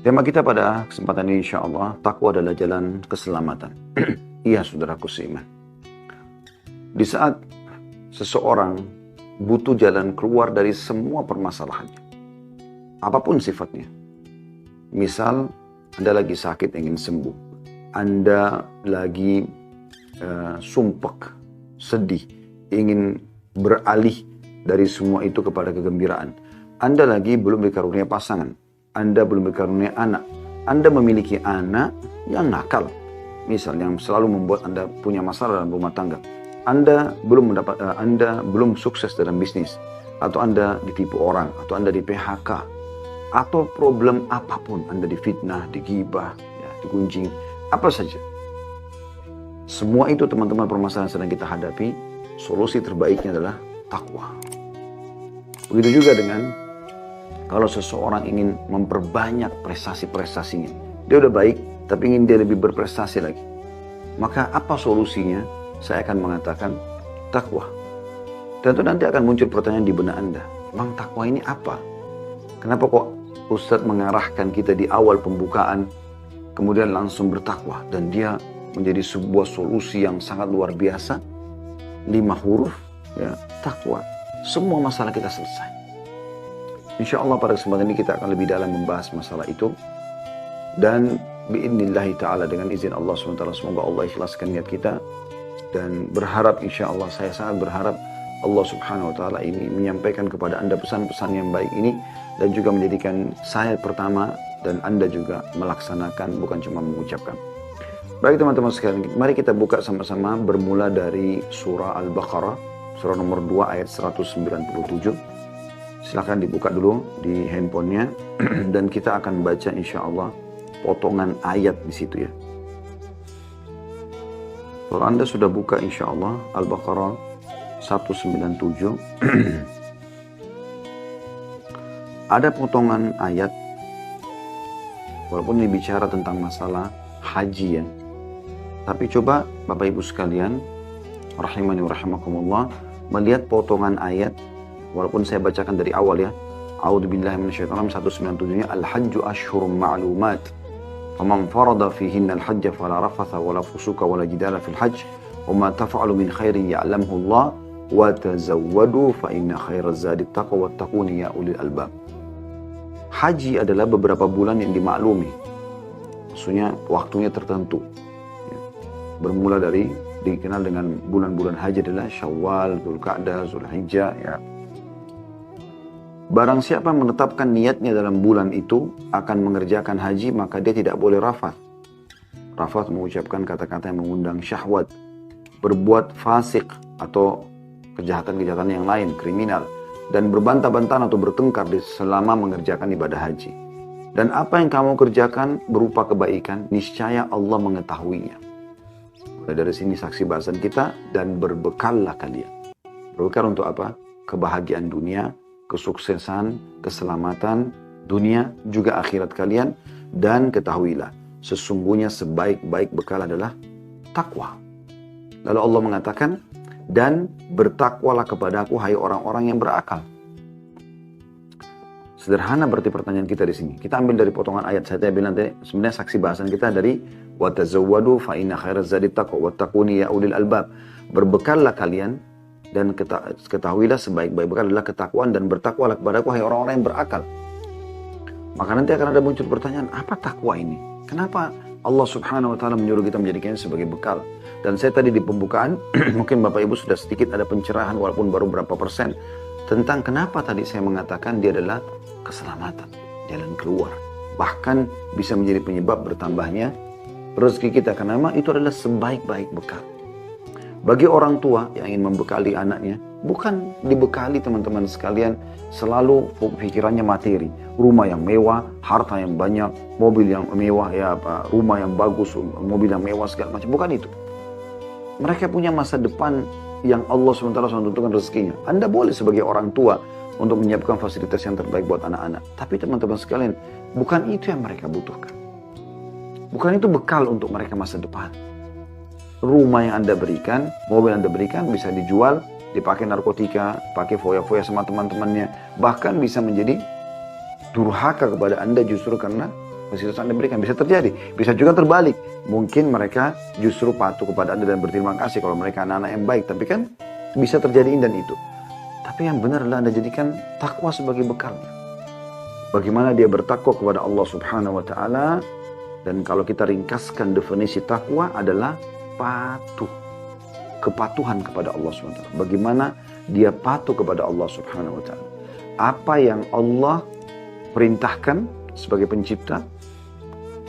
Tema kita pada kesempatan ini insya Allah, takwa adalah jalan keselamatan. Iya saudaraku seiman. Di saat seseorang butuh jalan keluar dari semua permasalahannya, apapun sifatnya. Misal, Anda lagi sakit ingin sembuh. Anda lagi sumpek, sedih, ingin beralih dari semua itu kepada kegembiraan. Anda lagi belum dikaruniai pasangan. Anda belum dikaruniai anak. Anda memiliki anak yang nakal. Misal yang selalu membuat Anda punya masalah dalam rumah tangga. Anda belum sukses dalam bisnis. Atau Anda ditipu orang. Atau Anda di PHK. Atau problem apapun. Anda difitnah, digibah, ya, digunjing. Apa saja. Semua itu teman-teman permasalahan yang sedang kita hadapi. Solusi terbaiknya adalah takwa. Begitu juga dengan kalau seseorang ingin memperbanyak prestasi-prestasinya. Dia udah baik, tapi ingin dia lebih berprestasi lagi. Maka apa solusinya? Saya akan mengatakan takwa. Tentu nanti akan muncul pertanyaan di benak Anda. Emang takwa ini apa? Kenapa kok Ustadz mengarahkan kita di awal pembukaan, kemudian langsung bertakwa. Dan dia menjadi sebuah solusi yang sangat luar biasa. 5 huruf, ya, takwa. Semua masalah kita selesai. Insya Allah pada kesempatan ini kita akan lebih dalam membahas masalah itu. Dan bi'idnillahi ta'ala dengan izin Allah SWT, semoga Allah ikhlaskan niat kita. Dan berharap insya Allah, saya sangat berharap Allah Subhanahu Wa Ta'ala ini menyampaikan kepada Anda pesan-pesan yang baik ini. Dan juga menjadikan saya pertama dan Anda juga melaksanakan, bukan cuma mengucapkan. Baik teman-teman sekalian, mari kita buka sama-sama bermula dari surah Al-Baqarah. Surah nomor 2 ayat 197. Silahkan dibuka dulu di handphonenya dan kita akan baca insya Allah potongan ayat di situ ya. Kalau Anda sudah buka insya Allah Al-Baqarah 197 ada potongan ayat walaupun ini bicara tentang masalah haji ya. Tapi coba Bapak Ibu sekalian rahimani wa rahimakumullah melihat potongan ayat. Walaupun saya bacakan dari awal ya. A'udzubillahi minasyaitonir rajim 197-nya al-hajju asyhurum ma'lumat. Faman farada fihinna al-hajja fala rafatha wala fusuka wala jidala fil hajj. Wa ma taf'alu min khairin ya'lamhu Allah wa tazawwadu fa inna khairaz zadi taqwa wattaquni ya ulil albab. Haji adalah beberapa bulan yang dimaklumi. Maksudnya waktunya tertentu. Ya. Bermula dari dikenal dengan bulan-bulan haji adalah Syawal, Dzulqa'dah, Dzulhijjah ya. Barang siapa menetapkan niatnya dalam bulan itu akan mengerjakan haji, maka dia tidak boleh rafath. Rafath mengucapkan kata-kata yang mengundang syahwat, berbuat fasik atau kejahatan-kejahatan yang lain, kriminal, dan berbantah-bantahan atau bertengkar selama mengerjakan ibadah haji. Dan apa yang kamu kerjakan berupa kebaikan, niscaya Allah mengetahuinya. Dari sini saksi bahasan kita, dan berbekallah kalian. Berbekal untuk apa? Kebahagiaan dunia, kesuksesan, keselamatan dunia, juga akhirat kalian. Dan ketahuilah, sesungguhnya sebaik-baik bekal adalah takwa. Lalu Allah mengatakan, dan bertakwalah kepadaku hai orang-orang yang berakal. Sederhana berarti pertanyaan kita di sini. Kita ambil dari potongan ayat, saya ambil nanti sebenarnya saksi bahasan kita dari wa tazawwadu fa inna khairaz zadi taqwa wattaquni ya ulil albab. Berbekallah kalian dan ketahuilah sebaik-baik bekal adalah ketakwaan dan bertakwalah kepadaku hai orang-orang yang berakal. Maka nanti akan ada muncul pertanyaan, apa takwa ini? Kenapa Allah Subhanahu Wa Ta'ala menyuruh kita menjadikannya sebagai bekal? Dan saya tadi di pembukaan, mungkin Bapak Ibu sudah sedikit ada pencerahan walaupun baru berapa persen tentang kenapa tadi saya mengatakan dia adalah keselamatan, jalan keluar. Bahkan bisa menjadi penyebab bertambahnya rezeki kita karena memang itu adalah sebaik-baik bekal. Bagi orang tua yang ingin membekali anaknya, bukan dibekali teman-teman sekalian selalu pikirannya materi. Rumah yang mewah, harta yang banyak, mobil yang mewah, ya rumah yang bagus, mobil yang mewah, segala macam. Bukan itu. Mereka punya masa depan yang Allah SWT tentukan rezekinya. Anda boleh sebagai orang tua untuk menyiapkan fasilitas yang terbaik buat anak-anak. Tapi teman-teman sekalian, bukan itu yang mereka butuhkan. Bukan itu bekal untuk mereka masa depan. Rumah yang Anda berikan, mobil yang Anda berikan bisa dijual, dipakai narkotika, pakai foya-foya sama teman-temannya. Bahkan bisa menjadi durhaka kepada Anda justru karena fasilitas Anda berikan. Bisa terjadi, bisa juga terbalik. Mungkin mereka justru patuh kepada Anda dan berterima kasih kalau mereka anak-anak yang baik. Tapi kan bisa terjadi ini dan itu. Tapi yang benar adalah Anda jadikan takwa sebagai bekalnya. Bagaimana dia bertakwa kepada Allah Subhanahu wa Ta'ala. Dan kalau kita ringkaskan definisi takwa adalah patuh. Kepatuhan kepada Allah Subhanahu wa Ta'ala. Bagaimana dia patuh kepada Allah Subhanahu wa Ta'ala. Apa yang Allah perintahkan sebagai pencipta.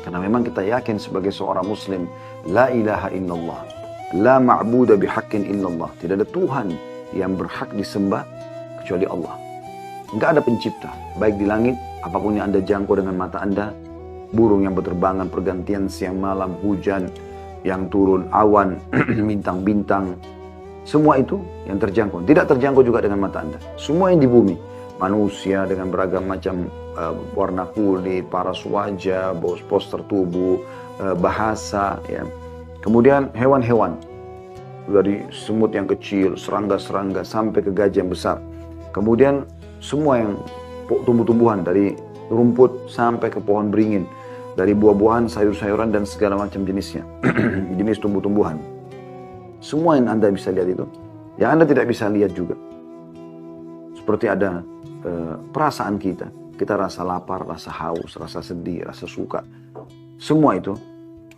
Karena memang kita yakin sebagai seorang muslim, la ilaha illallah, la ma'buda bihaqqin illallah. Tidak ada Tuhan yang berhak disembah kecuali Allah. Enggak ada pencipta, baik di langit, apapun yang Anda jangkau dengan mata Anda, burung yang berterbangan, pergantian siang malam, hujan yang turun, awan, bintang-bintang, semua itu yang terjangkau. Tidak terjangkau juga dengan mata Anda. Semua yang di bumi, manusia dengan beragam macam warna kulit, paras wajah, poster tubuh, bahasa, ya. Kemudian hewan-hewan, dari semut yang kecil, serangga-serangga, sampai ke gajah yang besar. Kemudian semua yang tumbuh-tumbuhan, dari rumput sampai ke pohon beringin, dari buah-buahan, sayur-sayuran, dan segala macam jenisnya, jenis tumbuh-tumbuhan. Semua yang Anda bisa lihat itu, yang Anda tidak bisa lihat juga. Seperti ada perasaan kita rasa lapar, rasa haus, rasa sedih, rasa suka. Semua itu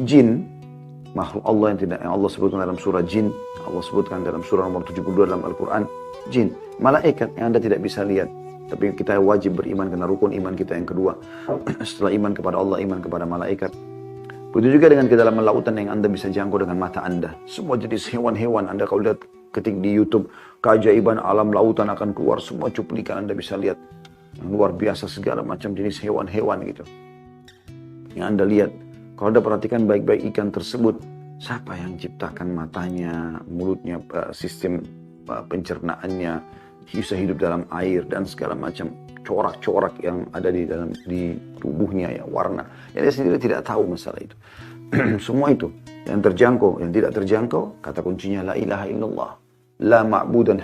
jin, makhluk Allah yang Allah sebutkan dalam surah jin, Allah sebutkan dalam surah nomor 72 dalam Al-Quran, jin, malaikat yang Anda tidak bisa lihat. Tapi kita wajib beriman karena rukun iman kita yang kedua. Setelah iman kepada Allah, iman kepada malaikat. Begitu juga dengan kedalaman lautan yang Anda bisa jangkau dengan mata Anda. Semua jenis hewan-hewan Anda kalau lihat, ketik di YouTube, keajaiban alam lautan akan keluar, semua cuplikan Anda bisa lihat. Yang luar biasa segala macam jenis hewan-hewan gitu. Yang Anda lihat, kalau Anda perhatikan baik-baik ikan tersebut, siapa yang ciptakan matanya, mulutnya, sistem pencernaannya, bisa hidup dalam air dan segala macam corak-corak yang ada di tubuhnya, ya, warna. Yang dia sendiri tidak tahu masalah itu. Semua itu yang terjangkau, yang tidak terjangkau, kata kuncinya la ilaha illallah. La ma'budan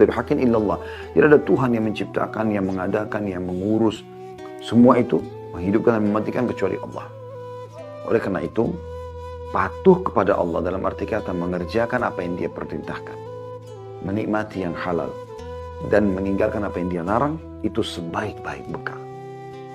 bihaqqin illallah. Tidak ada Tuhan yang menciptakan, yang mengadakan, yang mengurus semua itu, menghidupkan dan mematikan kecuali Allah. Oleh karena itu, patuh kepada Allah dalam arti kata mengerjakan apa yang Dia perintahkan, menikmati yang halal, dan meninggalkan apa yang Dia larang, itu sebaik-baik bekal.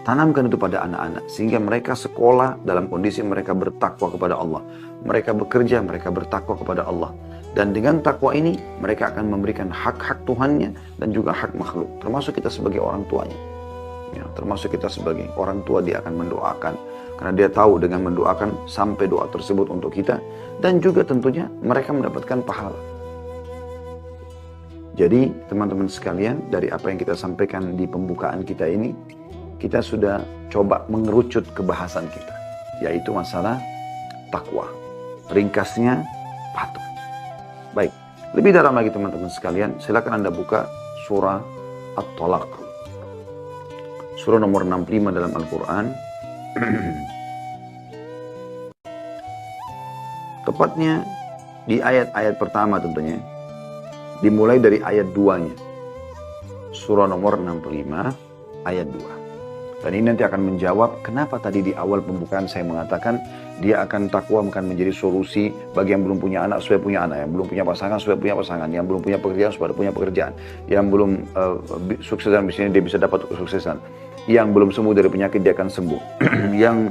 Tanamkan itu pada anak-anak, sehingga mereka sekolah dalam kondisi mereka bertakwa kepada Allah. Mereka bekerja, mereka bertakwa kepada Allah. Dan dengan takwa ini, mereka akan memberikan hak-hak Tuhannya dan juga hak makhluk. Termasuk kita sebagai orang tuanya. Ya, termasuk kita sebagai orang tua, dia akan mendoakan. Karena dia tahu dengan mendoakan sampai doa tersebut untuk kita. Dan juga tentunya mereka mendapatkan pahala. Jadi teman-teman sekalian, dari apa yang kita sampaikan di pembukaan kita ini, kita sudah coba mengerucut ke bahasan kita, yaitu masalah takwa. Ringkasnya, patuh. Baik, lebih dalam lagi teman-teman sekalian, silakan Anda buka surah At-Talaq. Surah nomor 65 dalam Al-Quran. Tepatnya di ayat-ayat pertama tentunya. Dimulai dari ayat 2-nya. Surah nomor 65, ayat 2. Dan ini nanti akan menjawab kenapa tadi di awal pembukaan saya mengatakan dia akan takwa akan menjadi solusi bagi yang belum punya anak supaya punya anak, yang belum punya pasangan supaya punya pasangan, yang belum punya pekerjaan supaya punya pekerjaan, yang belum sukses dalam bisnis dia bisa dapat kesuksesan, yang belum sembuh dari penyakit dia akan sembuh, yang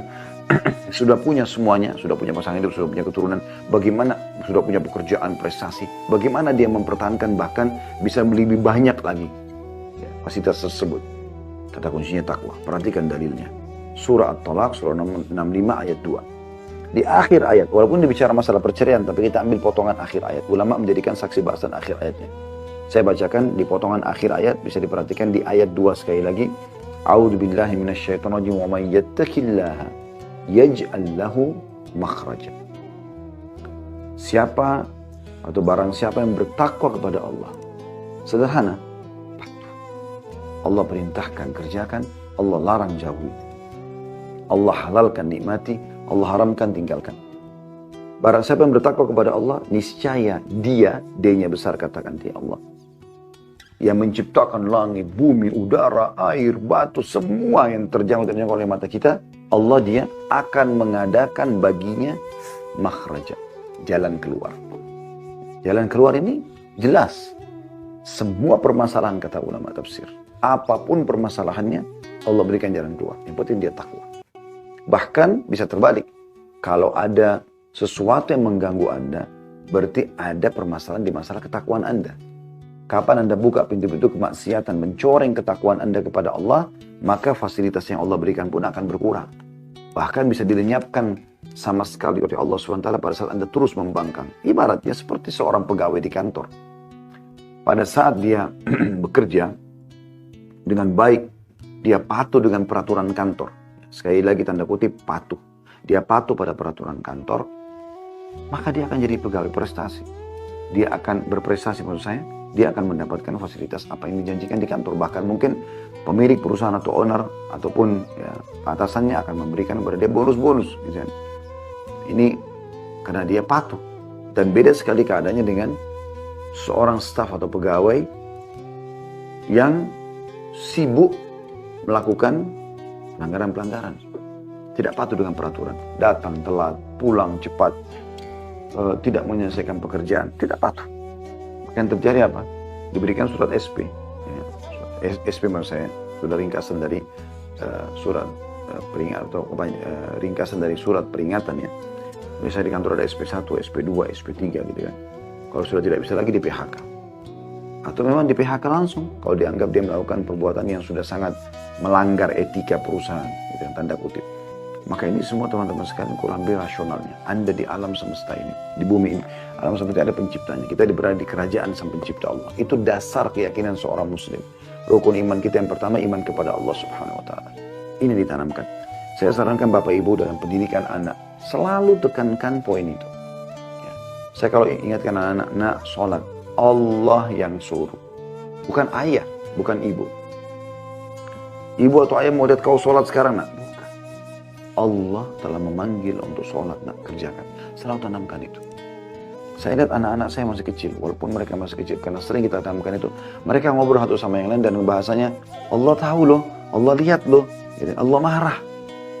sudah punya semuanya, sudah punya pasangan hidup, sudah punya keturunan, bagaimana sudah punya pekerjaan, prestasi, bagaimana dia mempertahankan bahkan bisa lebih banyak lagi ya, fasilitas tersebut. Kata kuncinya takwa. Perhatikan dalilnya. Surah At-Talaq, surah 65 ayat 2. Di akhir ayat, walaupun dibicara masalah perceraian, tapi kita ambil potongan akhir ayat. Ulama menjadikan saksi bahasan akhir ayatnya. Saya bacakan di potongan akhir ayat, bisa diperhatikan di ayat 2 sekali lagi. A'udzubillahi minasyaitonirrajim wa may yattaqillaha yaj'al lahu makhraja. Siapa atau barang siapa yang bertakwa kepada Allah. Sederhana. Allah perintahkan kerjakan, Allah larang jauhi. Allah halalkan nikmati, Allah haramkan tinggalkan. Barang siapa yang bertakwa kepada Allah, niscaya dia, D-nya besar katakan dia Allah, yang menciptakan langit, bumi, udara, air, batu, semua yang terjangkau oleh mata kita, Allah dia akan mengadakan baginya makhraja, jalan keluar. Jalan keluar ini jelas. Semua permasalahan kata ulama tafsir. Apapun permasalahannya, Allah berikan jalan keluar. Yang penting dia takwa. Bahkan bisa terbalik. Kalau ada sesuatu yang mengganggu Anda, berarti ada permasalahan di masalah ketakwaan Anda. Kapan Anda buka pintu-pintu kemaksiatan, mencoreng ketakwaan Anda kepada Allah, maka fasilitas yang Allah berikan pun akan berkurang. Bahkan bisa dilenyapkan sama sekali oleh Allah SWT pada saat Anda terus membangkang. Ibaratnya seperti seorang pegawai di kantor. Pada saat dia bekerja dengan baik, dia patuh dengan peraturan kantor. Sekali lagi tanda kutip patuh. Dia patuh pada peraturan kantor, maka dia akan jadi pegawai prestasi. Dia akan berprestasi maksud saya. Dia akan mendapatkan fasilitas apa yang dijanjikan di kantor. Bahkan mungkin pemilik perusahaan atau owner ataupun ya, atasannya akan memberikan kepada dia bonus-bonus. Misalnya. Ini karena dia patuh. Dan beda sekali keadaannya dengan seorang staf atau pegawai yang sibuk melakukan pelanggaran-pelanggaran. Tidak patuh dengan peraturan. Datang telat, pulang cepat, tidak menyelesaikan pekerjaan. Tidak patuh. Yang terjadi apa? Diberikan surat SP. Ya, SP maksud saya, sudah ringkasan dari surat peringatan atau ringkasan dari surat peringatan ya. Misalnya di kantor ada SP1, SP2, SP3 gitu kan. Kalau sudah tidak bisa lagi di PHK. Atau memang di PHK langsung kalau dianggap dia melakukan perbuatan yang sudah sangat melanggar etika perusahaan, gitu yang tanda kutip. Maka ini semua teman-teman sekalian kurang lebih rasionalnya. Anda di alam semesta ini, di bumi ini. Alam semesta ada penciptanya. Kita berada di kerajaan sang pencipta Allah. Itu dasar keyakinan seorang muslim. Rukun iman kita yang pertama, iman kepada Allah subhanahu wa ta'ala. Ini ditanamkan. Saya sarankan Bapak Ibu dalam pendidikan anak, selalu tekankan poin itu. Ya. Saya kalau ingatkan anak-anak, nak sholat. Allah yang suruh. Bukan ayah, bukan ibu. Ibu atau ayah mau lihat kau sholat sekarang, nak. Allah telah memanggil untuk sholat, nak kerjakan. Selalu tanamkan itu. Saya lihat anak-anak saya masih kecil, walaupun mereka masih kecil, karena sering kita tanamkan itu. Mereka ngobrol satu sama yang lain dan bahasanya, Allah tahu loh, Allah lihat loh, Allah marah.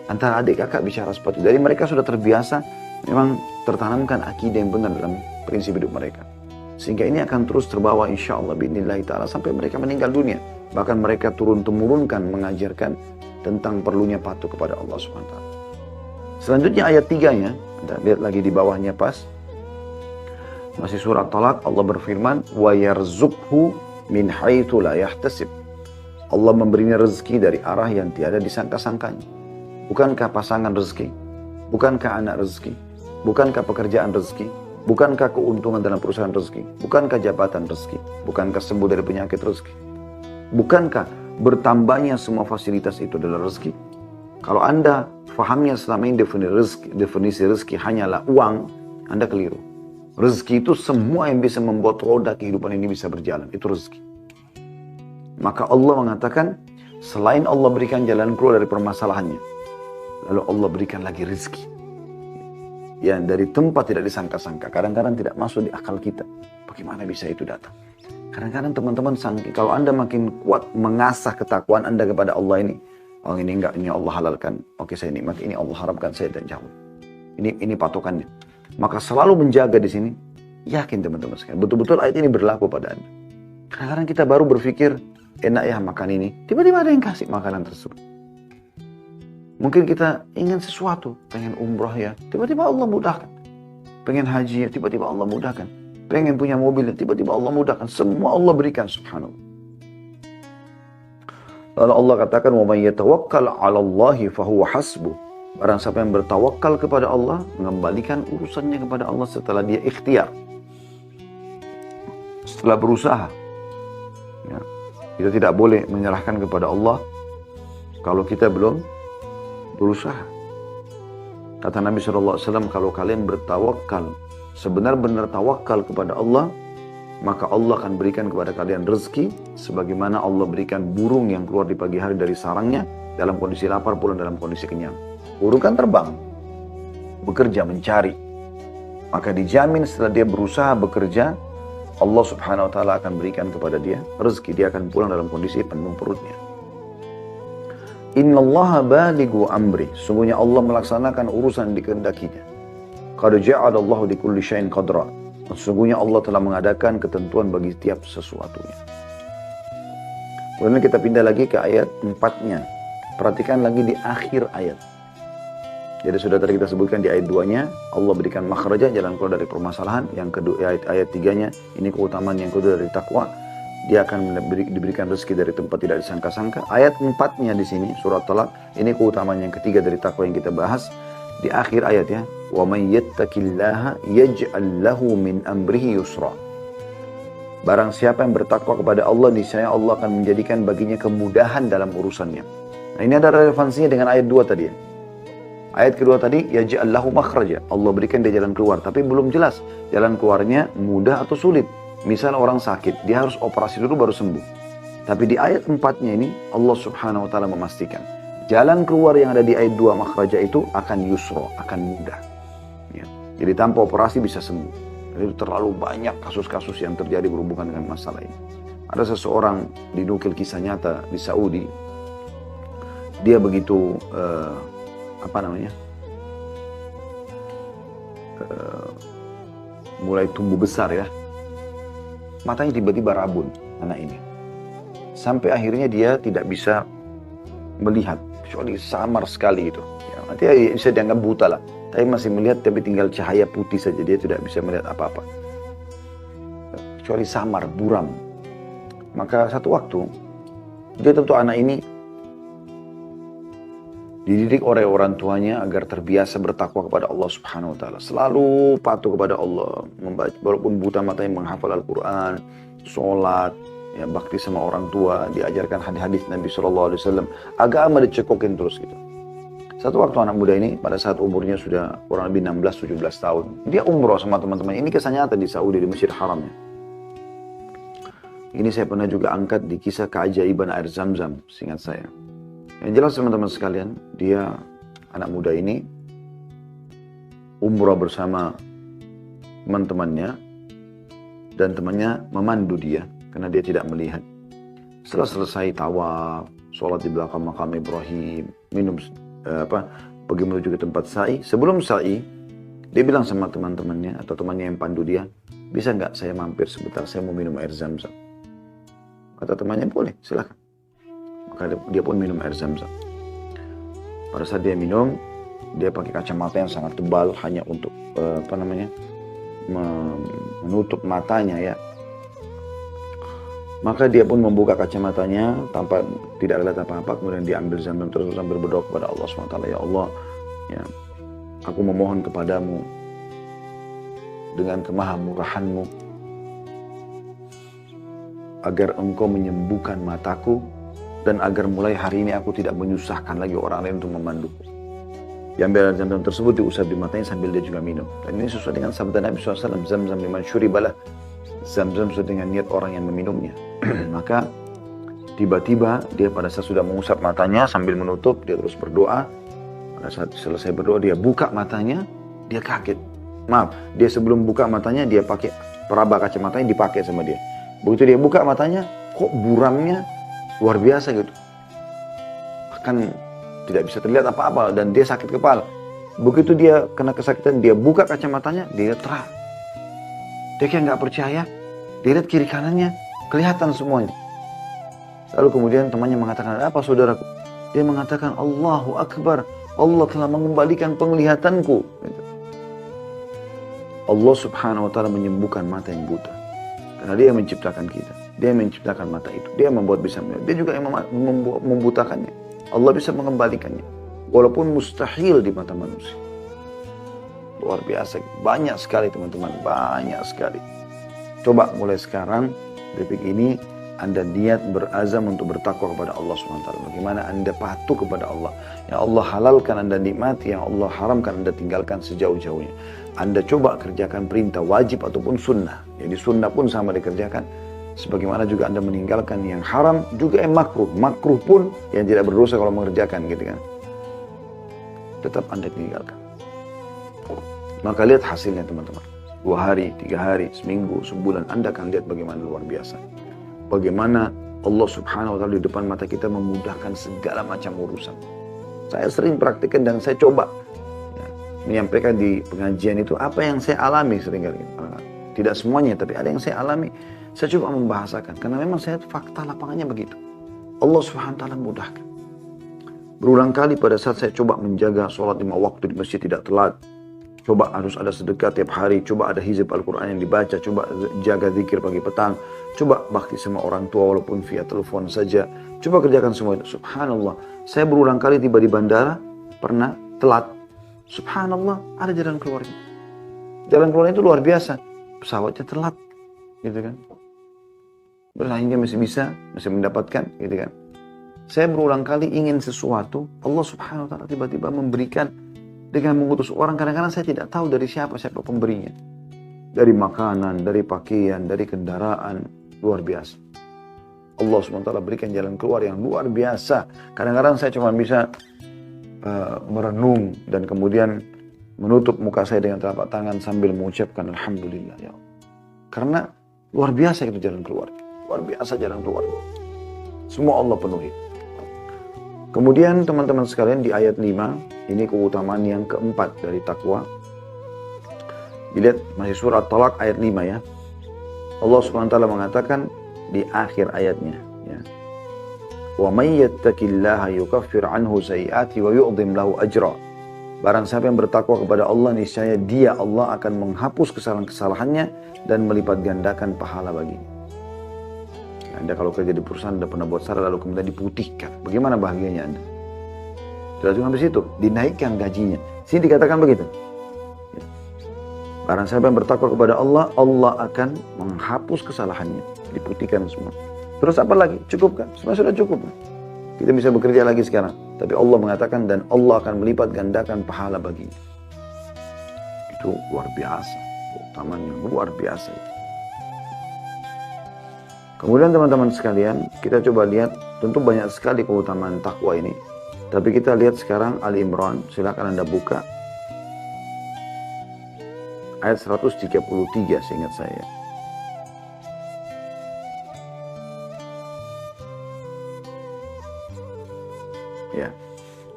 Antara adik kakak bicara seperti itu. Jadi mereka sudah terbiasa, memang tertanamkan akidah yang benar dalam prinsip hidup mereka. Sehingga ini akan terus terbawa insya Allah bi'idnillahi ta'ala sampai mereka meninggal dunia. Bahkan mereka turun-temurunkan mengajarkan tentang perlunya patuh kepada Allah SWT. Selanjutnya ayat 3-nya, kita lihat lagi di bawahnya pas. Masih surat Talak, Allah berfirman, وَيَرْزُقْهُ مِنْ حَيْثُ لَا يَحْتَسِبْ. Allah memberinya rezeki dari arah yang tiada disangka-sangkanya. Bukankah pasangan rezeki? Bukankah anak rezeki? Bukankah pekerjaan rezeki? Bukankah keuntungan dalam perusahaan rezeki? Bukankah jabatan rezeki? Bukankah sembuh dari penyakit rezeki? Bukankah bertambahnya semua fasilitas itu adalah rezeki? Kalau Anda fahamnya selama ini definisi rezeki hanyalah uang, Anda keliru. Rezeki itu semua yang bisa membuat roda kehidupan ini bisa berjalan. Itu rezeki. Maka Allah mengatakan, selain Allah berikan jalan keluar dari permasalahannya, lalu Allah berikan lagi rezeki. Yang dari tempat tidak disangka-sangka. Kadang-kadang tidak masuk di akal kita. Bagaimana bisa itu datang? Kadang-kadang teman-teman, kalau Anda makin kuat mengasah ketakwaan Anda kepada Allah ini, oh ini enggak, ini Allah halalkan. Oke saya nikmat, ini Allah harapkan saya dan jauh. Ini patokannya. Maka selalu menjaga di sini. Yakin teman-teman sekalian. Betul-betul ayat ini berlaku pada Anda. Kadang-kadang kita baru berpikir, enak ya makan ini. Tiba-tiba ada yang kasih makanan tersebut. Mungkin kita ingin sesuatu. Pengen umrah ya. Tiba-tiba Allah mudahkan. Pengen haji ya. Tiba-tiba Allah mudahkan. Pengen punya mobil ya. Tiba-tiba Allah mudahkan. Semua Allah berikan subhanallah. Lalu Allah katakan, وَمَنْ يَتَوَكَّلْ عَلَى اللَّهِ فَهُوَ حَسْبُهُ. Barang siapa yang bertawakal kepada Allah, mengembalikan urusannya kepada Allah setelah dia ikhtiar. Setelah berusaha. Ya. Kita tidak boleh menyerahkan kepada Allah kalau kita belum berusaha. Kata Nabi SAW, kalau kalian bertawakal, sebenar-benar tawakal kepada Allah, maka Allah akan berikan kepada kalian rezeki, sebagaimana Allah berikan burung yang keluar di pagi hari dari sarangnya, dalam kondisi lapar, pulang dalam kondisi kenyang. Burung kan terbang, bekerja, mencari. Maka dijamin setelah dia berusaha bekerja, Allah subhanahu wa ta'ala akan berikan kepada dia rezeki. Dia akan pulang dalam kondisi penuh perutnya. Innallaha balighu amri. Sungguhnya Allah melaksanakan urusan yang dikehendakinya. Qad ja'alallahu likulli syai'in qadra. Sungguhnya Allah telah mengadakan ketentuan bagi setiap sesuatunya. Kemudian kita pindah lagi ke ayat 4-nya. Perhatikan lagi di akhir ayat. Jadi sudah tadi kita sebutkan di ayat 2-nya, Allah berikan makhraja, jalan keluar dari permasalahan. Yang kedua, ayat 3-nya, ini keutamaan yang kedua dari takwa. Dia akan diberikan rezeki dari tempat tidak disangka-sangka. Ayat 4-nya di sini, surat Talaq, ini keutamaan yang ketiga dari takwa yang kita bahas. Di akhir ayat ya, وَمَنْ يَتَّقِ اللَّهَ يَجْعَلْ لَهُ مِنْ أَمْرِهِ يُسْرًا. Barang siapa yang bertakwa kepada Allah, niscaya Allah akan menjadikan baginya kemudahan dalam urusannya. Nah, ini ada relevansinya dengan ayat 2 tadi ya. Ayat kedua tadi, yaj'al lahu makhraja. Allah berikan dia jalan keluar, tapi belum jelas jalan keluarnya mudah atau sulit. Misal orang sakit, dia harus operasi dulu baru sembuh. Tapi di ayat 4-nya ini, Allah subhanahu wa ta'ala memastikan jalan keluar yang ada di ayat 2 makhraja itu akan yusro, akan mudah. Ya. Jadi tanpa operasi bisa sembuh. Itu terlalu banyak kasus-kasus yang terjadi berhubungan dengan masalah ini. Ada seseorang dinukil kisah nyata di Saudi. Dia begitu mulai tumbuh besar ya, matanya tiba-tiba rabun anak ini, sampai akhirnya dia tidak bisa melihat, kecuali samar sekali itu ya, nanti bisa dianggap buta lah, tapi masih melihat, tapi tinggal cahaya putih saja, dia tidak bisa melihat apa-apa kecuali samar, buram. Maka satu waktu dia tentu anak ini dididik oleh orang tuanya agar terbiasa bertakwa kepada Allah subhanahu wa ta'ala. Selalu patuh kepada Allah. Membaca, walaupun buta matanya menghafal Al-Quran, sholat, ya, bakti sama orang tua, diajarkan hadis-hadis Nabi SAW. Agama dicekokin terus gitu. Satu waktu anak muda ini, pada saat umurnya sudah kurang lebih 16-17 tahun. Dia umroh sama teman-teman. Ini kisah nyata di Saudi, di Masjid Haramnya. Ini saya pernah juga angkat di kisah keajaiban air Zam-Zam, seingat saya. Yang jelas teman-teman sekalian, dia anak muda ini umrah bersama teman-temannya dan temannya memandu dia karena dia tidak melihat. Setelah selesai tawaf, sholat di belakang makam Ibrahim, minum pergi menuju ke tempat sa'i. Sebelum sa'i, dia bilang sama teman-temannya atau temannya yang pandu dia, bisa nggak saya mampir sebentar, saya mau minum air Zam-Zam. Kata temannya, boleh, silakan. Maka dia pun minum air Zam-Zam. Pada saat dia minum, dia pakai kacamata yang sangat tebal hanya untuk menutup matanya ya. Maka dia pun membuka kacamatanya tanpa tidak lihat apa-apa, kemudian dia ambil Zam-Zam terus sambil berdoa kepada Allah SWT. Ya Allah, ya, aku memohon kepadamu dengan kemahamurahan-Mu agar Engkau menyembuhkan mataku dan agar mulai hari ini aku tidak menyusahkan lagi orang lain untuk memanduku. Diambil air Zam-Zam tersebut, diusap di matanya sambil dia juga minum. Dan ini sesuai dengan sabda Nabi SAW, Zam-Zam liman syuribalah. Zam-Zam sesuai dengan niat orang yang meminumnya. Maka tiba-tiba dia pada saat sudah mengusap matanya sambil menutup, dia terus berdoa. Pada saat selesai berdoa, dia buka matanya, dia kaget. Maaf, dia sebelum buka matanya, dia pakai peraba kacamatanya dipakai sama dia. Begitu dia buka matanya, kok buramnya luar biasa gitu. Bahkan tidak bisa terlihat apa-apa dan dia sakit kepala. Begitu dia kena kesakitan, dia buka kacamatanya, dia terang. Dia kayak nggak percaya. Dia lihat kiri kanannya, kelihatan semuanya. Lalu kemudian temannya mengatakan, apa saudaraku? Dia mengatakan, Allahu Akbar. Allah telah mengembalikan penglihatanku. Allah subhanahu wa ta'ala menyembuhkan mata yang buta. Karena dia yang menciptakan kita. Dia yang menciptakan mata itu. Dia yang membuat bisa melihat. Dia juga yang membutakannya. Allah bisa mengembalikannya. Walaupun mustahil di mata manusia. Luar biasa. Banyak sekali teman-teman. Banyak sekali. Coba mulai sekarang, detik ini, Anda niat berazam untuk bertakwa kepada Allah SWT. Bagaimana Anda patuh kepada Allah. Yang Allah halalkan Anda nikmati, yang Allah haramkan Anda tinggalkan sejauh-jauhnya. Anda coba kerjakan perintah wajib ataupun sunnah. Jadi sunnah pun sama dikerjakan. Sebagaimana juga Anda meninggalkan yang haram, juga yang makruh. Makruh pun yang tidak berdosa kalau mengerjakan gitu kan. Tetap Anda tinggalkan. Maka lihat hasilnya teman-teman. hari, 3 hari, seminggu, sebulan, Anda akan lihat bagaimana luar biasa. Bagaimana Allah subhanahu wa ta'ala di depan mata kita memudahkan segala macam urusan. Saya sering praktikkan dan saya coba menyampaikan di pengajian itu apa yang saya alami seringkali. Tidak semuanya, tapi ada yang saya alami. Saya coba membahasakan, karena memang saya fakta lapangannya begitu. Allah subhanahu wa ta'ala mudahkan. Berulang kali pada saat saya coba menjaga sholat 5 waktu di masjid tidak telat, coba harus ada sedekah tiap hari, coba ada hizib Al-Quran yang dibaca, coba jaga zikir pagi petang, coba bakti sama orang tua walaupun via telepon saja, coba kerjakan semua itu. Subhanallah, saya berulang kali tiba di bandara, pernah telat. Subhanallah, ada jalan keluarnya. Jalan keluarnya itu luar biasa. Pesawatnya telat, gitu kan. Bersaingnya masih bisa, masih mendapatkan, gitu kan. Saya berulang kali ingin sesuatu, Allah subhanahu wa ta'ala tiba-tiba memberikan dengan mengutus orang. Kadang-kadang saya tidak tahu dari siapa pemberinya. Dari makanan, dari pakaian, dari kendaraan, luar biasa. Allah subhanahu wa ta'ala berikan jalan keluar yang luar biasa. Kadang-kadang saya cuma bisa merenung dan kemudian menutup muka saya dengan telapak tangan sambil mengucapkan Alhamdulillah ya Allah. Karena luar biasa itu jalan keluar. Luar biasa jalan keluar. Semua Allah penuhi. Kemudian teman-teman sekalian di ayat 5, ini keutamaan yang keempat dari takwa. Dilihat masih surah Talak ayat 5 ya. Allah SWT mengatakan di akhir ayatnya ya. Wa may yattaqillaha yukaffir anhu sayi'ati wa yu'dhim lahu ajra. Barang siapa yang bertakwa kepada Allah, niscaya dia Allah akan menghapus kesalahan-kesalahannya dan melipat gandakan pahala baginya. Anda kalau kerja di perusahaan, Anda pernah buat salah lalu kemudian diputihkan. Bagaimana bahagianya Anda? Sudah cuma di situ, dinaikkan gajinya. Sini dikatakan begitu. Barang siapa yang bertakwa kepada Allah, Allah akan menghapus kesalahannya, diputihkan semua. Terus apa lagi? Cukup kan? Semua sudah cukup. Kita bisa bekerja lagi sekarang. Tapi Allah mengatakan dan Allah akan melipat gandakan pahala baginya. Itu luar biasa. Keutamaan yang luar biasa itu. Kemudian teman-teman sekalian, kita coba lihat, tentu banyak sekali keutamaan takwa ini. Tapi kita lihat sekarang Ali Imran, silakan Anda buka. Ayat 133 seingat saya. Ya,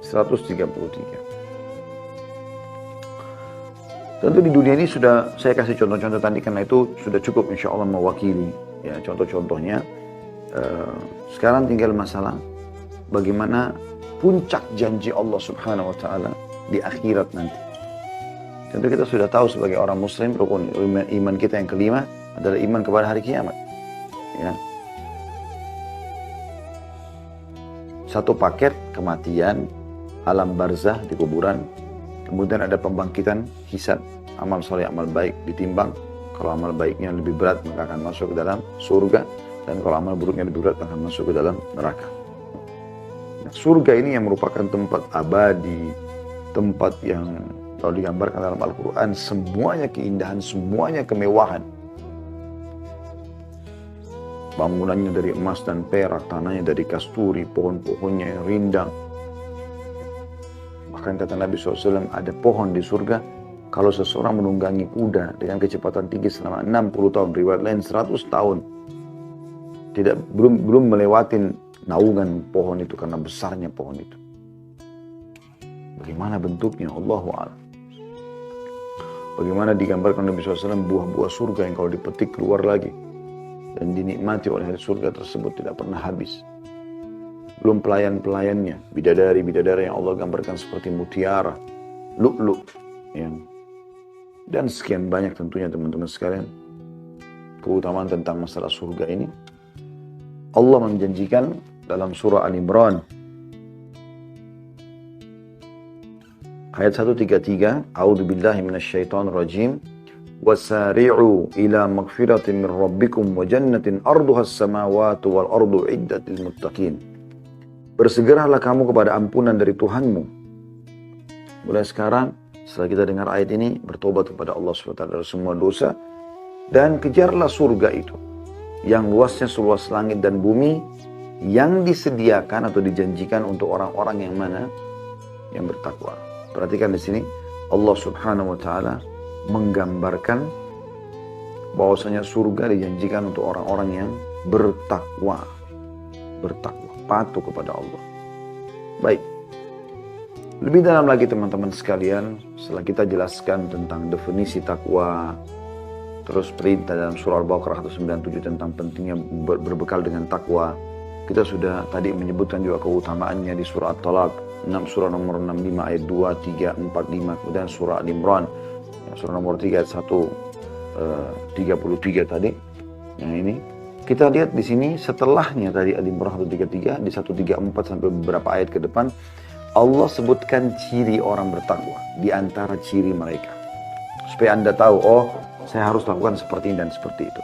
133. Tentu di dunia ini sudah saya kasih contoh-contoh tadi karena itu sudah cukup insya Allah mewakili. Ya, contoh-contohnya sekarang tinggal masalah bagaimana puncak janji Allah subhanahu wa ta'ala di akhirat nanti. Tentu kita sudah tahu sebagai orang muslim rukun iman kita yang kelima adalah iman kepada hari kiamat. Ya. Satu paket kematian, alam barzah di kuburan, kemudian ada pembangkitan, hisab, amal soleh, amal baik ditimbang. Kalau amal baiknya lebih berat maka akan masuk ke dalam surga, dan kalau amal buruknya lebih berat akan masuk ke dalam neraka. Nah, surga ini yang merupakan tempat abadi, tempat yang kalau digambarkan dalam Al-Quran semuanya keindahan, semuanya kemewahan. Bangunannya dari emas dan perak, tanahnya dari kasturi, pohon-pohonnya yang rindang. Bahkan kata Nabi SAW, ada pohon di surga, kalau seseorang menunggangi kuda dengan kecepatan tinggi selama 60 tahun, riwayat lain 100 tahun, belum melewatin naungan pohon itu karena besarnya pohon itu. Bagaimana bentuknya? Allahu a'lam. Bagaimana digambarkan Nabi SAW buah-buah surga yang kalau dipetik keluar lagi dan dinikmati oleh surga tersebut tidak pernah habis. Belum pelayan-pelayannya, bidadari-bidadari yang Allah gambarkan seperti mutiara, lu'lu', dan sekian banyak tentunya teman-teman sekalian keutamaan tentang masalah surga ini. Allah menjanjikan dalam surah Al-Imran ayat 133, A'udzubillahi minasyaitonir rajim. Wasari'u ila magfiratin min rabbikum wa jannatin arduhas samawati wal ardu iddatil muttaqin. Bersegeralah kamu kepada ampunan dari Tuhanmu. Mulai sekarang, setelah kita dengar ayat ini, bertobat kepada Allah SWT dari semua dosa, dan kejarlah surga itu, yang luasnya seluas langit dan bumi, yang disediakan atau dijanjikan untuk orang-orang yang mana? Yang bertakwa. Perhatikan di sini, Allah Subhanahu wa Ta'ala menggambarkan bahwasanya surga dijanjikan untuk orang-orang yang bertakwa, patuh kepada Allah. Baik. Lebih dalam lagi teman-teman sekalian, setelah kita jelaskan tentang definisi takwa, terus perintah dalam surah Al-Baqarah 197 tentang pentingnya berbekal dengan takwa. Kita sudah tadi menyebutkan juga keutamaannya di surah At-Talaq, surah nomor 65 ayat 2, 3, 4, 5. Kemudian surah Al-Imran, surah nomor 3 ayat 1, 33 tadi. Yang ini kita lihat di sini setelahnya tadi Al-Imran 133, di 134 sampai beberapa ayat ke depan, Allah sebutkan ciri orang bertakwa di antara ciri mereka. Supaya Anda tahu, oh saya harus lakukan seperti ini dan seperti itu.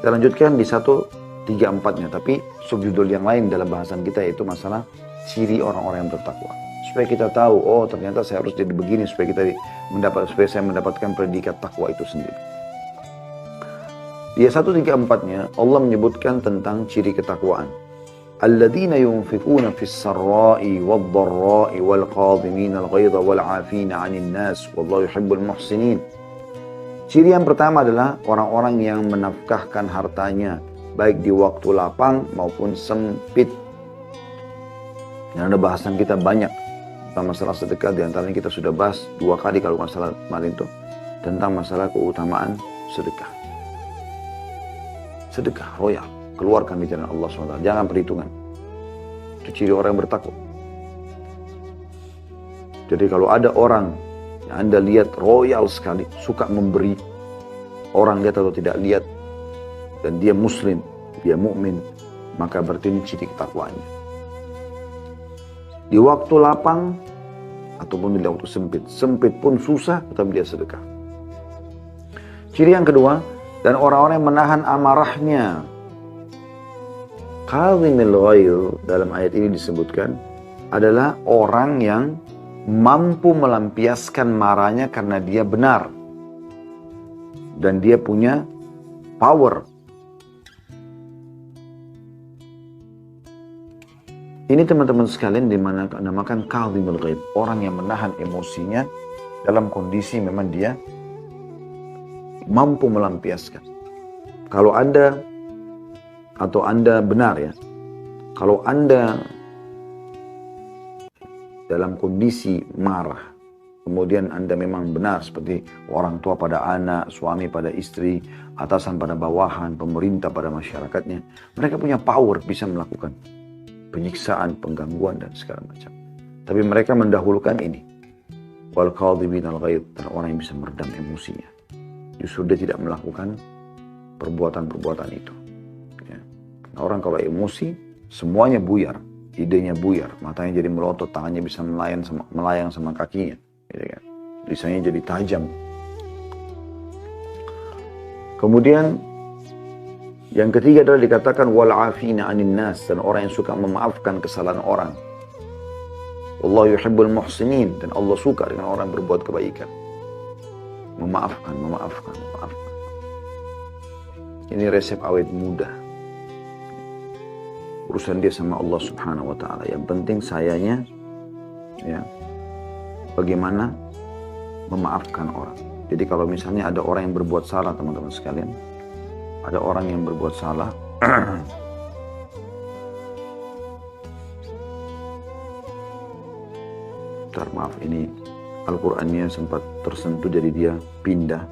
Kita lanjutkan di 134-nya, tapi subjudul yang lain dalam bahasan kita yaitu masalah ciri orang-orang yang bertakwa. Supaya kita tahu, oh ternyata saya harus jadi begini supaya saya mendapatkan predikat takwa itu sendiri. Di 134-nya Allah menyebutkan tentang ciri ketakwaan. Alladzina yunfikuna fis sarra'i wad dharra'i wal qadhimina al ghaidha wal 'afina 'anil nas wallahu yuhibbul muhsinin. Ciri yang pertama adalah orang-orang yang menafkahkan hartanya baik di waktu lapang maupun sempit. Dan ada bahasan kita banyak tentang masalah sedekah, di antaranya kita sudah bahas 2 kali kalau masalah kemarin itu tentang masalah keutamaan sedekah. Sedekah royal, keluarkan di jalan Allah SWT, jangan perhitungan. Itu ciri orang yang bertakwa. Jadi kalau ada orang yang Anda lihat royal sekali, suka memberi, orang lihat atau tidak lihat, dan dia muslim, dia mukmin, maka berarti ini ciri ketakwaannya. Di waktu lapang ataupun di waktu sempit, sempit pun susah, tetapi dia sedekah. Ciri yang kedua, dan orang-orang yang menahan amarahnya. Kadhimil ghaidh dalam ayat ini disebutkan adalah orang yang mampu melampiaskan marahnya karena dia benar dan dia punya power. Ini teman-teman sekalian dinamakan kadhimul ghaidh, orang yang menahan emosinya dalam kondisi memang dia mampu melampiaskan. Kalau Anda benar ya, kalau Anda dalam kondisi marah, kemudian Anda memang benar seperti orang tua pada anak, suami pada istri, atasan pada bawahan, pemerintah pada masyarakatnya, mereka punya power bisa melakukan penyiksaan, penggangguan dan segala macam. Tapi mereka mendahulukan ini, wal kadhiminal ghaidh, dan orang yang bisa meredam emosinya. Justru dia tidak melakukan perbuatan-perbuatan itu. Ya. Nah, orang kalau emosi, semuanya buyar, idenya buyar, matanya jadi melotot, tangannya bisa melayang sama kakinya, gitu kan. Lisannya jadi tajam. Kemudian yang ketiga adalah dikatakan wal 'afina 'anil nas, dan orang yang suka memaafkan kesalahan orang. Wallahu yuhibbul muhsinin, dan Allah suka dengan orang yang berbuat kebaikan. Memaafkan. Ini resep awet muda. Urusan dia sama Allah Subhanahu wa Ta'ala. Yang penting sayanya, ya, bagaimana memaafkan orang. Jadi kalau misalnya ada orang yang berbuat salah, teman-teman sekalian, ada orang yang berbuat salah, maaf, ini Al-Qur'annya sempat tersentuh jadi dia pindah.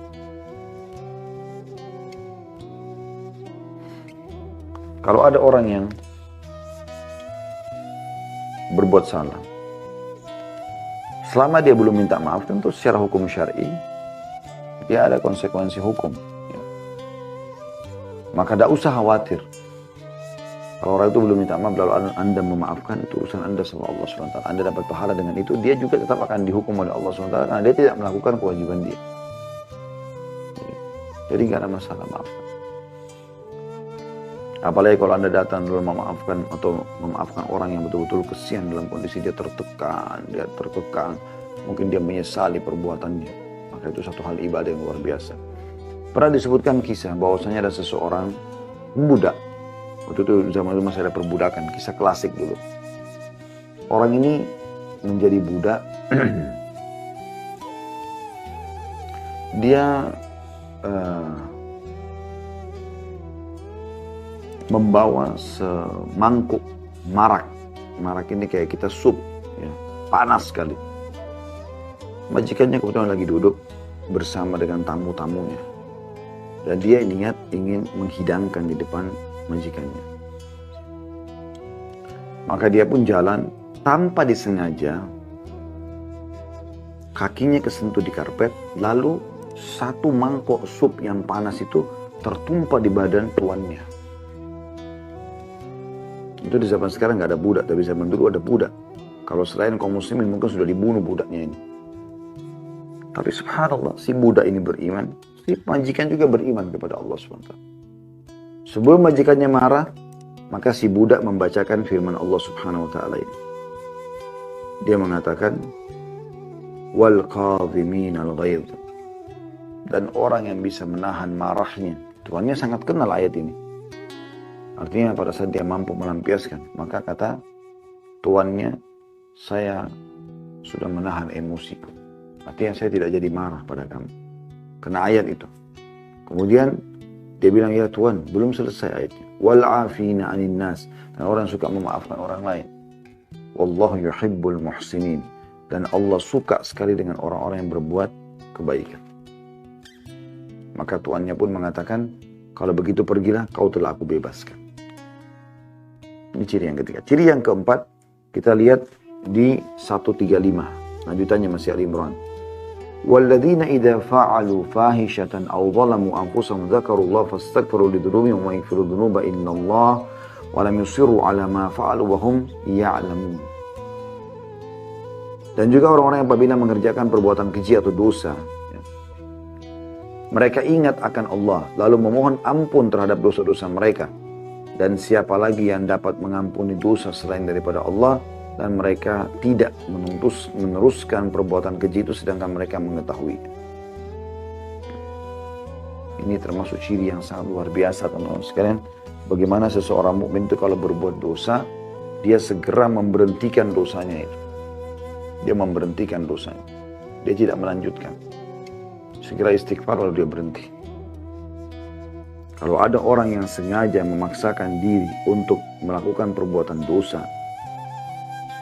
Kalau ada orang yang berbuat salah, selama dia belum minta maaf, tentu secara hukum syar'i dia ada konsekuensi hukum. Ya. Maka tidak usah khawatir. Kalau orang itu belum minta maaf, lalu Anda memaafkan, itu urusan Anda sama Allah SWT. Anda dapat pahala dengan itu, dia juga tetap akan dihukum oleh Allah SWT karena dia tidak melakukan kewajiban dia. Jadi nggak ada masalah, maafkan. Apalagi kalau Anda datang lalu memaafkan atau memaafkan orang yang betul-betul kesian dalam kondisi dia tertekan, mungkin dia menyesali perbuatannya. Maka itu satu hal ibadah yang luar biasa. Pernah disebutkan kisah bahwasanya ada seseorang budak. Waktu itu zaman itu masih ada perbudakan, kisah klasik dulu. Orang ini menjadi budak, dia membawa semangkuk marak. Marak ini kayak kita sup, ya, panas sekali. Majikannya kebetulan lagi duduk bersama dengan tamu-tamunya. Dan dia niat ingin menghidangkan di depan majikannya. Maka dia pun jalan tanpa disengaja. Kakinya kesentuh di karpet, lalu satu mangkok sup yang panas itu tertumpah di badan tuannya. Itu di zaman sekarang nggak ada budak, tapi zaman dulu ada budak. Kalau selain kaum muslimin mungkin sudah dibunuh budaknya ini. Tapi subhanallah, si budak ini beriman, si majikan juga beriman kepada Allah SWT. Sebelum majikannya marah, maka si budak membacakan firman Allah Subhanahu wa taala ini. Dia mengatakan, wal qadhimin al ghaidh, dan orang yang bisa menahan marahnya. Tuannya sangat kenal ayat ini. Artinya pada saat dia mampu melampiaskan, maka kata tuannya, saya sudah menahan emosiku. Artinya saya tidak jadi marah pada kamu. Kena ayat itu. Kemudian dia bilang, ya Tuhan, belum selesai ayatnya. Wal afina 'anil nas, dan orang suka memaafkan orang lain. Wallahu yuhibbul muhsinin, dan Allah suka sekali dengan orang-orang yang berbuat kebaikan. Maka tuannya pun mengatakan, kalau begitu pergilah, kau telah aku bebaskan. Ini ciri yang ketiga. Ciri yang keempat, kita lihat di 135. Lanjutannya masih Ali Imran. وَالَّذِينَ إِذَا فَعَلُوا فَاحِشَةً أَوْ ظَلَمُوا أَنفُسَهُمْ ذَكَرُوا اللَّهَ فَاسْتَغْفَرُوا لِذُنُوبِهِمْ وَمَن يَغْفِرُ الذُّنُوبَ إِلَّا اللَّهُ وَلَمْ يُصِرُّوا عَلَى مَا فَعَلُوا وَهُمْ يَعْلَمُونَ. Dan juga orang-orang yang apabila mengerjakan perbuatan keji atau dosa, mereka ingat akan Allah, lalu memohon ampun terhadap dosa-dosa mereka. Dan siapa lagi yang dapat mengampuni dosa selain daripada Allah, dan mereka tidak meneruskan perbuatan keji itu sedangkan mereka mengetahui. Ini termasuk ciri yang sangat luar biasa, teman-teman sekalian. Bagaimana seseorang mukmin itu kalau berbuat dosa, dia segera memberhentikan dosanya itu. Dia memberhentikan dosanya. Dia tidak melanjutkan. Segera istighfar lalu dia berhenti. Kalau ada orang yang sengaja memaksakan diri untuk melakukan perbuatan dosa,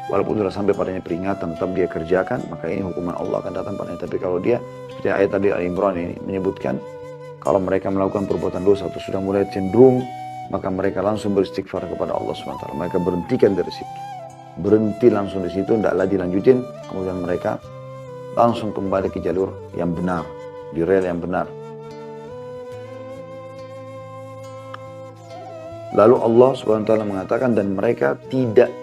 walaupun sudah sampai padanya peringatan, tetap dia kerjakan, maka ini hukuman Allah akan datang padanya. Tapi kalau dia, seperti ayat tadi Al-Imran ini menyebutkan, kalau mereka melakukan perbuatan dosa atau sudah mulai cenderung, maka mereka langsung beristighfar kepada Allah SWT. Mereka berhentikan dari situ. Berhenti langsung di situ, tidaklah dilanjutin. Kemudian mereka langsung kembali ke jalur yang benar, di rel yang benar. Lalu Allah SWT mengatakan, dan mereka tidak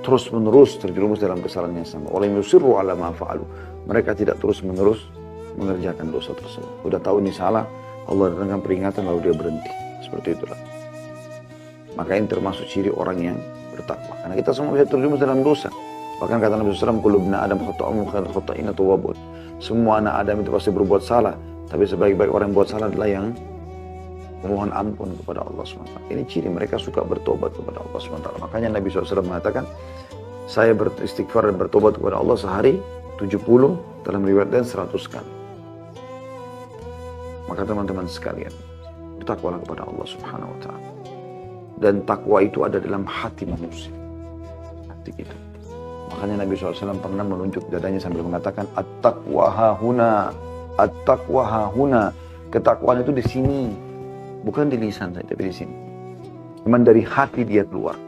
terus-menerus terjerumus dalam kesalahan yang sama. Walam yusirru ala ma fa'alu. Mereka tidak terus-menerus mengerjakan dosa tersebut. Udah tahu ini salah, Allah datangkan peringatan lalu dia berhenti. Seperti itulah. Maka ini termasuk ciri orang yang bertakwa. Karena kita semua bisa terjerumus dalam dosa. Bahkan kata Nabi SAW, kullu ibna Adam khata'un khairul khata'ina tawwabun. Semua anak Adam itu pasti berbuat salah. Tapi sebaik-baik orang yang buat salah adalah yang memohon ampun kepada Allah SWT. Ini ciri mereka suka bertobat kepada Allah SWT. Makanya Nabi SAW mengatakan, saya beristighfar dan bertobat kepada Allah sehari 70, dalam riwayat dan 100 kali. Maka teman-teman sekalian, bertakwalah kepada Allah Subhanahu wa ta'ala. Dan takwa itu ada dalam hati manusia. Hati kita. Makanya Nabi SAW pernah menunjuk dadanya sambil mengatakan, At-taqwa hahuna, at-taqwa hahuna. Ketakwaan itu di sini. Bukan di lisan saja, tapi di sini. Memang dari hati dia keluar.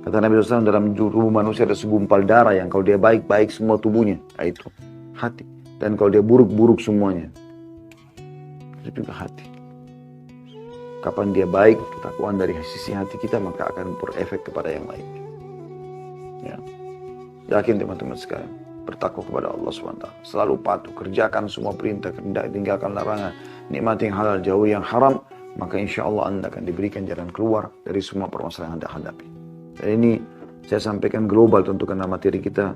Kata Nabi SAW, dalam tubuh manusia ada segumpal darah yang kalau dia baik-baik semua tubuhnya. Nah, itu hati. Dan kalau dia buruk-buruk semuanya. Itu juga hati. Kapan dia baik, ketakwaan dari sisi hati kita, maka akan berefek kepada yang lain. Ya. Yakin teman-teman sekalian, bertakwa kepada Allah SWT. Selalu patuh, kerjakan semua perintah, tinggalkan larangan. Nikmati yang halal, jauhi yang haram. Maka insya Allah Anda akan diberikan jalan keluar dari semua permasalahan yang Anda hadapi. Dan ini saya sampaikan global tentu karena materi kita.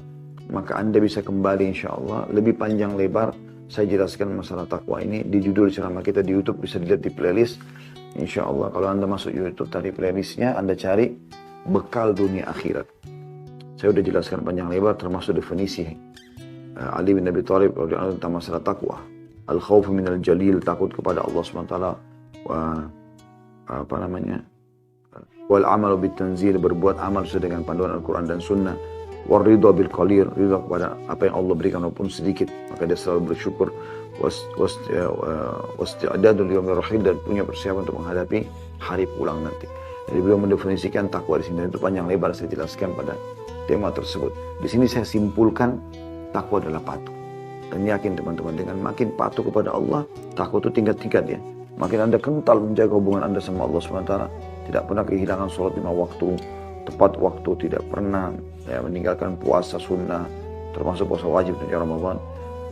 Maka Anda bisa kembali insya Allah lebih panjang lebar. Saya jelaskan masalah takwa ini di judul ceramah kita di YouTube, bisa dilihat di playlist. Insya Allah kalau Anda masuk YouTube tadi playlistnya, Anda cari bekal dunia akhirat. Saya sudah jelaskan panjang lebar termasuk definisi Ali bin Abi Thalib tentang masalah takwa. Al-khawfu minal jalil, takut kepada Allah SWT. wal amalu bitanzil, berbuat amal sesuai dengan panduan Al-Quran dan Sunnah. War ridha bil qalil, ridha kepada apa yang Allah berikan walaupun sedikit, maka dia selalu bersyukur. Wasti'dadul yaumir rahil, dan punya persiapan untuk menghadapi hari pulang nanti. Jadi beliau mendefinisikan takwa di sini, dan itu panjang lebar saya jelaskan pada tema tersebut. Di sini saya simpulkan takwa adalah patuh. Dan yakin teman-teman, dengan makin patuh kepada Allah, takwa itu tingkat-tingkat ya. Makin Anda kental menjaga hubungan Anda sama Allah SWT, tidak pernah kehilangan sholat 5 waktu, tepat waktu, tidak pernah meninggalkan puasa sunnah, termasuk puasa wajib di Ramadan,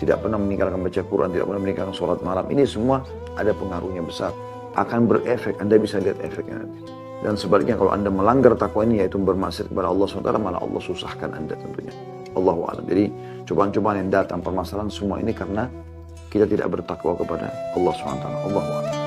tidak pernah meninggalkan baca Quran, tidak pernah meninggalkan sholat malam. Ini semua ada pengaruhnya besar, akan berefek, Anda bisa lihat efeknya nanti. Dan sebaliknya kalau Anda melanggar takwa ini, yaitu bermaksiat kepada Allah SWT, malah Allah susahkan Anda tentunya. Allahu a'lam. Jadi cobaan-cobaan yang datang, permasalahan semua ini karena kita tidak bertakwa kepada Allah SWT. Allahu a'lam.